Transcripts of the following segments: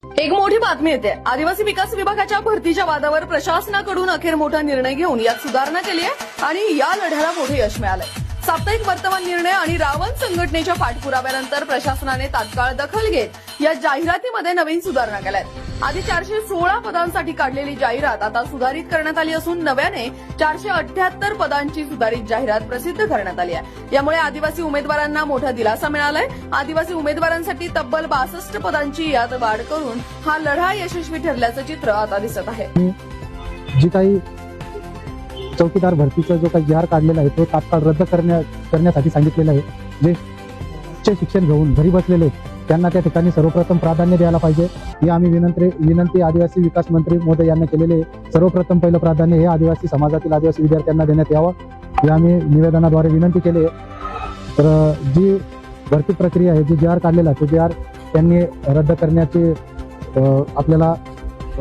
एक मोठी बातमी येते. आदिवासी विकास विभागाच्या भरतीच्या वादावर प्रशासनाकडून अखेर मोठा निर्णय घेऊन यात सुधारणा केली आहे आणि या लढ्याला मोठे यश मिळालंय. साप्ताहिक वर्तमान निर्णय आणि रावण संघटनेच्या पाठपुराव्यानंतर प्रशासनाने तात्काळ दखल घेत या जाहिरातीमध्ये नवीन सुधारणा केल्या आहेत. आधी 416 पदांसाठी काढलेली जाहिरात आता सुधारित करण्यात आली असून नव्याने 478 पदांची सुधारित जाहिरात प्रसिद्ध करण्यात आली आहे. यामुळे आदिवासी उमेदवारांना मोठा दिलासा मिळालाय. आदिवासी उमेदवारांसाठी तब्बल 62 पदांची यात वाढ करून हा लढा यशस्वी ठरल्याचं चित्र आता दिसत आहे. जी काही चौकीदार भरतीचा जो काही जी.आर. काढलेला आहे तो तात्काळ रद्द करण्यासाठी सांगितलेलं आहे. जे उच्च शिक्षण घेऊन घरी बसलेले त्यांना त्या ठिकाणी सर्वप्रथम प्राधान्य द्यायला पाहिजे. ही आम्ही विनंती आदिवासी विकास मंत्री महोदय यांना केलेले आहे. सर्वप्रथम पहिलं प्राधान्य हे आदिवासी समाजातील आदिवासी विद्यार्थ्यांना देण्यात यावं ही आम्ही निवेदनाद्वारे विनंती केली आहे. तर जी भरती प्रक्रिया आहे, जी जी.आर. काढलेला आहे तो जी.आर. त्यांनी रद्द करण्याचे आपल्याला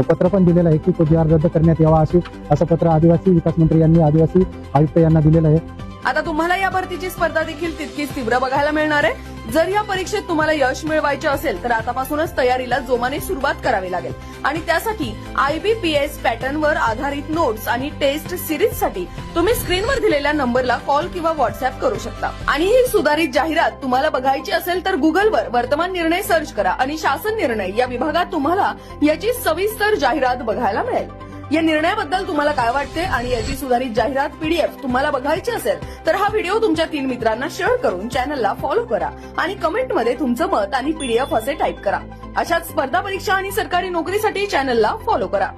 पत्र पण दिलेलं आहे की तो जी.आर. रद्द करण्यात यावा असं पत्र आदिवासी विकास मंत्री यांनी आदिवासी आयुक्त यांना दिलेलं आहे. आता तुम्हाला या भरतीची स्पर्धा देखील तितकीच तीव्र बघायला मिळणार आहे. जर या परीक्षेत तुम्हाला यश मिळवायचे असेल तर आतापासूनच तयारीला जोमाने सुरुवात करावी लागेल आणि त्यासाठी IBPS पॅटर्नवर आधारित नोट्स आणि टेस्ट सिरीजसाठी तुम्ही स्क्रीनवर दिलेल्या नंबरला कॉल किंवा व्हॉट्सअॅप करू शकता. आणि ही सुधारित जाहिरात तुम्हाला बघायची असेल तर गुगलवर वर्तमान निर्णय सर्च करा आणि शासन निर्णय या विभागात तुम्हाला याची सविस्तर जाहिरात बघायला मिळेल. या निर्णयाबद्दल तुम्हाला काय वाटते आणि याची सुधारित जाहिरात PDF तुम्हाला बघायची असेल तर हा व्हिडिओ तुमच्या 3 मित्रांना शेअर करून चॅनलला फॉलो करा आणि कमेंटमध्ये तुमचं मत आणि PDF असे टाईप करा. अशाच स्पर्धा परीक्षा आणि सरकारी नोकरीसाठी चॅनलला फॉलो करा.